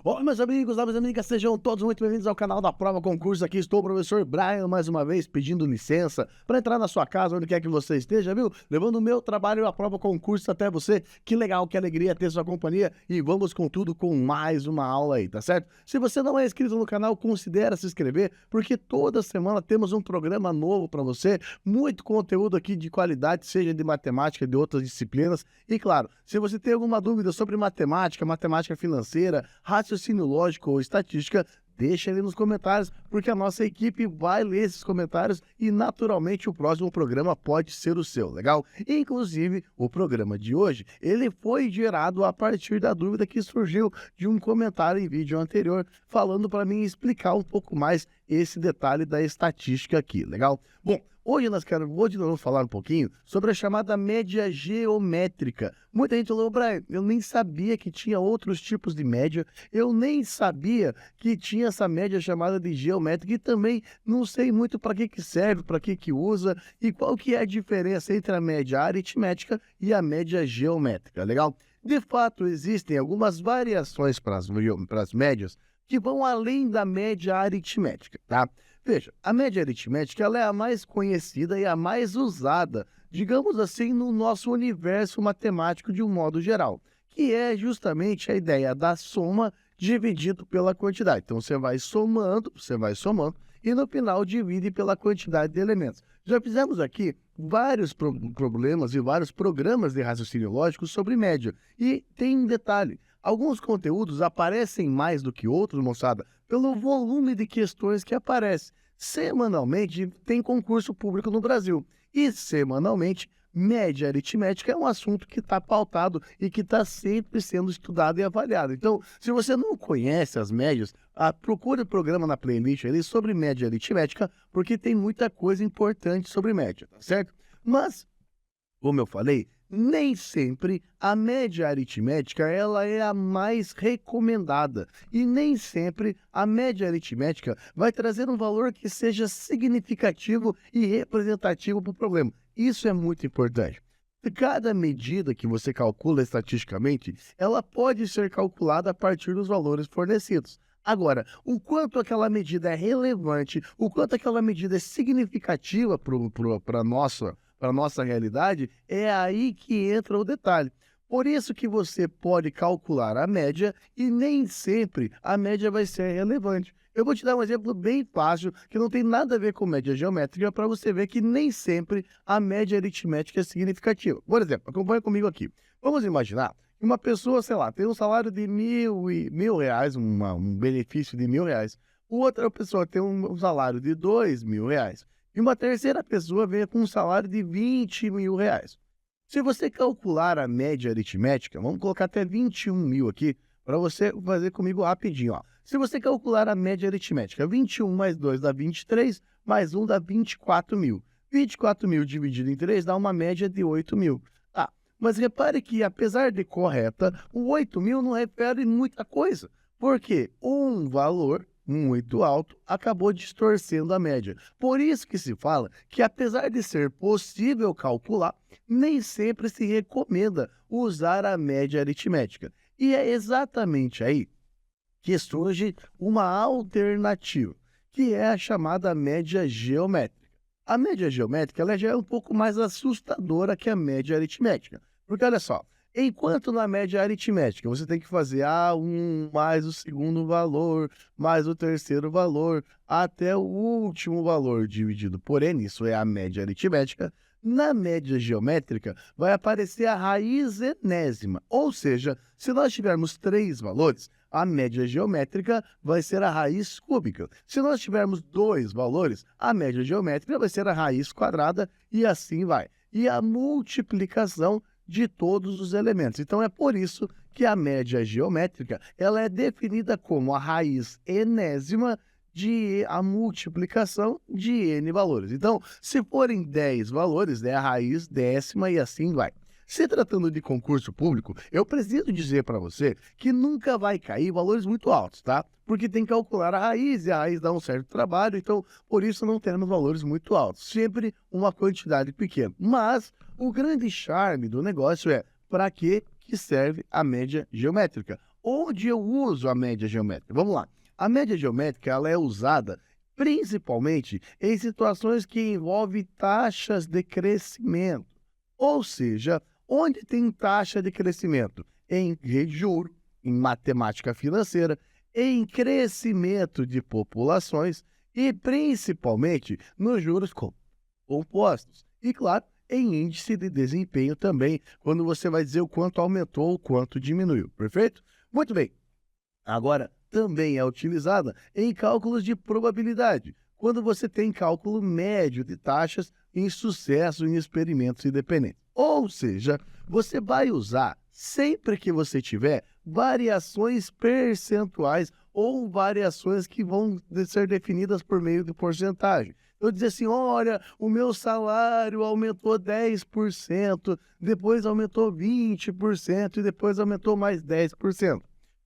Olá, meus amigos, olá, minhas amigas, sejam todos muito bem-vindos ao canal da Prova Concurso. Aqui estou o professor Brian, mais uma vez, pedindo licença para entrar na sua casa, onde quer que você esteja, viu? Levando o meu trabalho, a Prova Concurso até você. Que legal, que alegria ter sua companhia e vamos com tudo com mais uma aula aí, tá certo? Se você não é inscrito no canal, considere se inscrever, porque toda semana temos um programa novo para você, muito conteúdo aqui de qualidade, seja de matemática, de outras disciplinas. E claro, se você tem alguma dúvida sobre matemática, matemática financeira, raciocínio lógico ou estatística, deixa ali nos comentários, porque a nossa equipe vai ler esses comentários e naturalmente o próximo programa pode ser o seu, legal? Inclusive, o programa de hoje, ele foi gerado a partir da dúvida que surgiu de um comentário em vídeo anterior, falando para mim explicar um pouco mais esse detalhe da estatística aqui, legal? Bom, hoje nós vamos falar um pouquinho sobre a chamada média geométrica. Muita gente falou, Brian, eu nem sabia que tinha outros tipos de média, eu nem sabia que tinha essa média chamada de geométrica e também não sei muito para que serve, para que usa e qual que é a diferença entre a média aritmética e a média geométrica, legal? De fato, existem algumas variações para as médias que vão além da média aritmética, tá? Veja, a média aritmética ela é a mais conhecida e a mais usada, digamos assim, no nosso universo matemático de um modo geral, que é justamente a ideia da soma dividido pela quantidade. Então, você vai somando, e no final divide pela quantidade de elementos. Já fizemos aqui vários problemas e vários programas de raciocínio lógico sobre média. E tem um detalhe, alguns conteúdos aparecem mais do que outros, moçada, pelo volume de questões que aparece. Semanalmente tem concurso público no Brasil e semanalmente média aritmética é um assunto que está pautado e que está sempre sendo estudado e avaliado. Então, se você não conhece as médias, procure o programa na playlist ali sobre média aritmética, porque tem muita coisa importante sobre média, tá certo? Mas, como eu falei, nem sempre a média aritmética ela é a mais recomendada e nem sempre a média aritmética vai trazer um valor que seja significativo e representativo para o problema. Isso é muito importante. Cada medida que você calcula estatisticamente, ela pode ser calculada a partir dos valores fornecidos. Agora, o quanto aquela medida é relevante, o quanto aquela medida é significativa para a nossa realidade, é aí que entra o detalhe. Por isso que você pode calcular a média e nem sempre a média vai ser relevante. Eu vou te dar um exemplo bem fácil, que não tem nada a ver com média geométrica, para você ver que nem sempre a média aritmética é significativa. Por exemplo, acompanha comigo aqui. Vamos imaginar que uma pessoa, sei lá, tem um salário de mil reais, um benefício de R$ 1.000. Outra pessoa tem um salário de R$ 2.000. E uma terceira pessoa vem com um salário de R$ 20.000. Se você calcular a média aritmética, vamos colocar até 21 mil aqui, para você fazer comigo rapidinho, ó. Se você calcular a média aritmética, 21 mais 2 dá 23, mais 1 dá 24 mil. 24 mil dividido em 3 dá uma média de 8 mil. Tá, mas repare que, apesar de correta, o 8 mil não refere muita coisa, porque um valor muito alto acabou distorcendo a média. Por isso que se fala que, apesar de ser possível calcular, nem sempre se recomenda usar a média aritmética. E é exatamente aí que surge uma alternativa, que é a chamada média geométrica. A média geométrica ela já é um pouco mais assustadora que a média aritmética. Porque olha só, enquanto na média aritmética você tem que fazer A1 mais o segundo valor, mais o terceiro valor, até o último valor dividido por N, isso é a média aritmética, na média geométrica vai aparecer a raiz enésima, ou seja, se nós tivermos 3 valores, a média geométrica vai ser a raiz cúbica. Se nós tivermos 2 valores, a média geométrica vai ser a raiz quadrada e assim vai. E a multiplicação de todos os elementos. Então, é por isso que a média geométrica ela é definida como a raiz enésima de a multiplicação de n valores. Então, se forem 10 valores, é a raiz décima e assim vai. Se tratando de concurso público, eu preciso dizer para você que nunca vai cair valores muito altos, tá? Porque tem que calcular a raiz, e a raiz dá um certo trabalho, então, por isso não temos valores muito altos. Sempre uma quantidade pequena. Mas o grande charme do negócio é para que que serve a média geométrica. Onde eu uso a média geométrica? Vamos lá. A média geométrica ela é usada principalmente em situações que envolvem taxas de crescimento. Ou seja, onde tem taxa de crescimento? Em rede de juros, em matemática financeira, em crescimento de populações e principalmente nos juros compostos. E, claro, em índice de desempenho também, quando você vai dizer o quanto aumentou ou quanto diminuiu, perfeito? Muito bem. Agora, também é utilizada em cálculos de probabilidade, quando você tem cálculo médio de taxas em sucesso em experimentos independentes. Ou seja, você vai usar sempre que você tiver variações percentuais ou variações que vão ser definidas por meio de porcentagem. Eu dizer assim, olha, o meu salário aumentou 10%, depois aumentou 20% e depois aumentou mais 10%.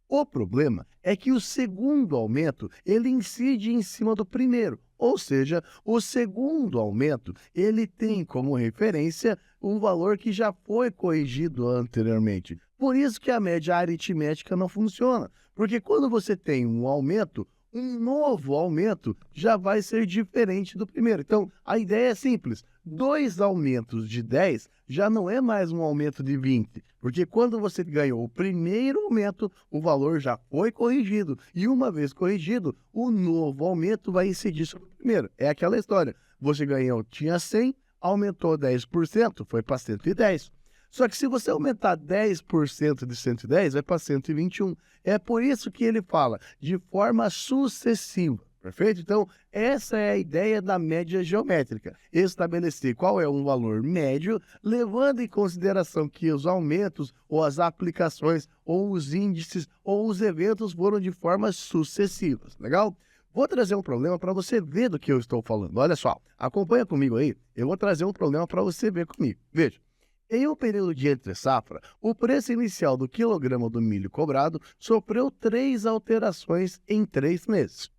O problema é que o segundo aumento, ele incide em cima do primeiro, ou seja, o segundo aumento, ele tem como referência um valor que já foi corrigido anteriormente. Por isso que a média aritmética não funciona, porque quando você tem um aumento, um novo aumento já vai ser diferente do primeiro. Então, a ideia é simples. 2 aumentos de 10 já não é mais um aumento de 20, porque quando você ganhou o primeiro aumento, o valor já foi corrigido. E uma vez corrigido, o novo aumento vai incidir sobre o primeiro. É aquela história. Você ganhou, tinha 100, aumentou 10%, foi para 110. Só que se você aumentar 10% de 110, vai para 121. É por isso que ele fala de forma sucessiva, perfeito? Então, essa é a ideia da média geométrica. Estabelecer qual é um valor médio, levando em consideração que os aumentos, ou as aplicações, ou os índices, ou os eventos foram de formas sucessivas, legal? Vou trazer um problema para você ver do que eu estou falando. Olha só, acompanha comigo aí. Eu vou trazer um problema para você ver comigo. Veja. Em um período de entre-safra, o preço inicial do quilograma do milho cobrado sofreu 3 alterações em 3 meses.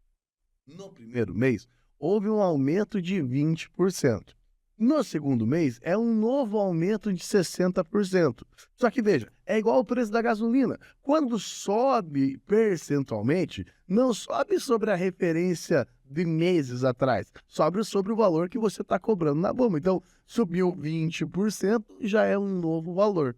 No primeiro mês, houve um aumento de 20%. No segundo mês, é um novo aumento de 60%. Só que veja, é igual ao preço da gasolina. Quando sobe percentualmente, não sobe sobre a referência de meses atrás, sobe sobre o valor que você está cobrando na bomba. Então, subiu 20%, já é um novo valor.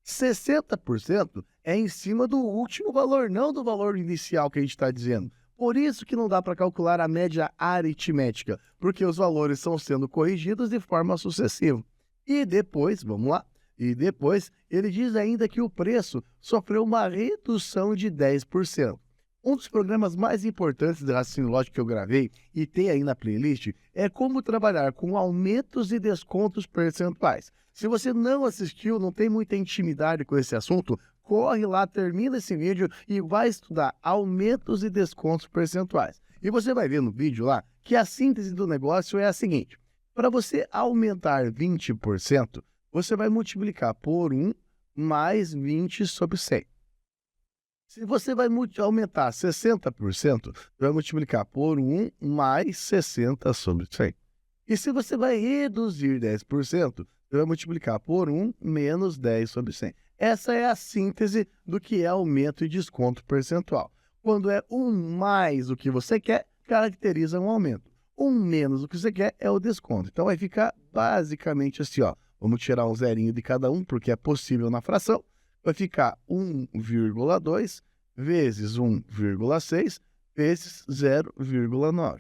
60% é em cima do último valor, não do valor inicial que a gente está dizendo. Por isso que não dá para calcular a média aritmética, porque os valores estão sendo corrigidos de forma sucessiva. E depois, vamos lá, ele diz ainda que o preço sofreu uma redução de 10%. Um dos programas mais importantes de raciocínio lógico que eu gravei e tem aí na playlist é como trabalhar com aumentos e descontos percentuais. Se você não assistiu, não tem muita intimidade com esse assunto, corre lá, termina esse vídeo e vai estudar aumentos e descontos percentuais. E você vai ver no vídeo lá que a síntese do negócio é a seguinte. Para você aumentar 20%, você vai multiplicar por 1 mais 20 sobre 100. Se você vai aumentar 60%, vai multiplicar por 1 mais 60 sobre 100. E se você vai reduzir 10%, você vai multiplicar por 1 menos 10 sobre 100. Essa é a síntese do que é aumento e desconto percentual. Quando é 1 mais o que você quer, caracteriza um aumento. 1 menos o que você quer é o desconto. Então vai ficar basicamente assim, ó. Vamos tirar um zerinho de cada um, porque é possível na fração. Vai ficar 1,2 vezes 1,6 vezes 0,9.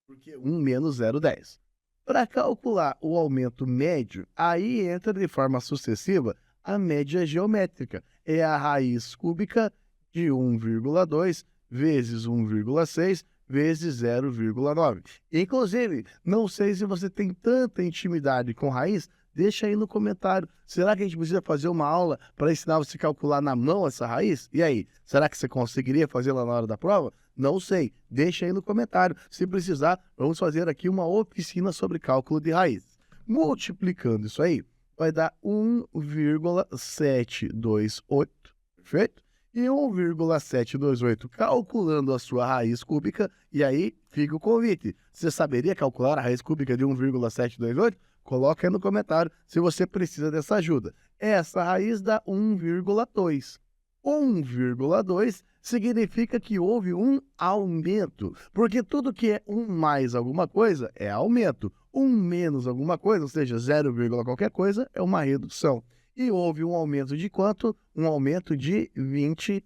Porque 1 menos 0,10. Para calcular o aumento médio, aí entra de forma sucessiva a média geométrica. É a raiz cúbica de 1,2 vezes 1,6 vezes 0,9. Inclusive, não sei se você tem tanta intimidade com raiz, deixa aí no comentário. Será que a gente precisa fazer uma aula para ensinar você a calcular na mão essa raiz? E aí, será que você conseguiria fazê-la na hora da prova? Não sei, deixa aí no comentário. Se precisar, vamos fazer aqui uma oficina sobre cálculo de raiz. Multiplicando isso aí, vai dar 1,728, perfeito? E 1,728 calculando a sua raiz cúbica, e aí fica o convite. Você saberia calcular a raiz cúbica de 1,728? Coloca aí no comentário se você precisa dessa ajuda. Essa raiz dá 1,2. 1,2 significa que houve um aumento, porque tudo que é 1 mais alguma coisa é aumento. 1 menos alguma coisa, ou seja, 0, qualquer coisa, é uma redução. E houve um aumento de quanto? Um aumento de 20%.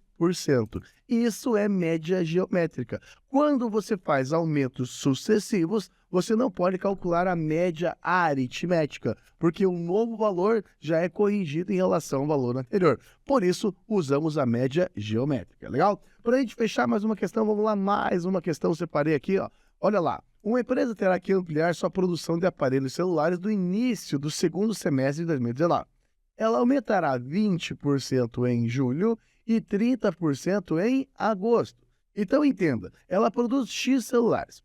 Isso é média geométrica. Quando você faz aumentos sucessivos, você não pode calcular a média aritmética, porque o novo valor já é corrigido em relação ao valor anterior. Por isso, usamos a média geométrica. Legal? Para a gente fechar mais uma questão, vamos lá, mais uma questão, separei aqui, ó. Olha lá. Uma empresa terá que ampliar sua produção de aparelhos celulares do início do segundo semestre de 2019. Ela aumentará 20% em julho e 30% em agosto. Então, entenda, ela produz X celulares.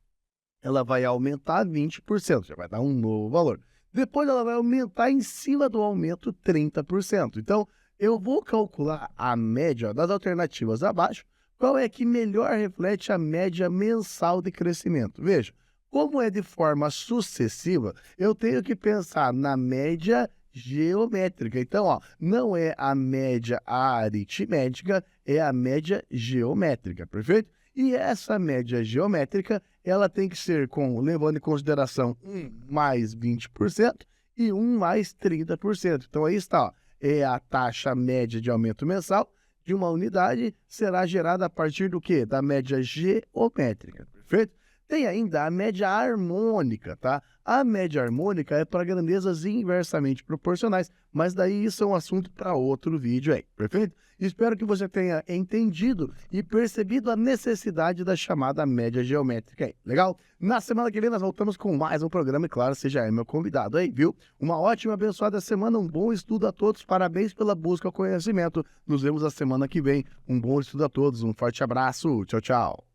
Ela vai aumentar 20%, já vai dar um novo valor. Depois ela vai aumentar em cima do aumento 30%. Então, eu vou calcular a média das alternativas abaixo, qual é que melhor reflete a média mensal de crescimento. Veja, como é de forma sucessiva, eu tenho que pensar na média geométrica. Então, ó, não é a média aritmética, é a média geométrica, perfeito? E essa média geométrica, ela tem que ser levando em consideração 1 mais 20% e 1 mais 30%. Então, aí está, ó, é a taxa média de aumento mensal de uma unidade, será gerada a partir do quê? Da média geométrica, perfeito? Tem ainda a média harmônica, tá? A média harmônica é para grandezas inversamente proporcionais, mas daí isso é um assunto para outro vídeo aí, perfeito? Espero que você tenha entendido e percebido a necessidade da chamada média geométrica aí, legal? Na semana que vem nós voltamos com mais um programa e, claro, você já é meu convidado aí, viu? Uma ótima, abençoada semana, um bom estudo a todos, parabéns pela busca ao conhecimento. Nos vemos a semana que vem, um bom estudo a todos, um forte abraço, tchau, tchau.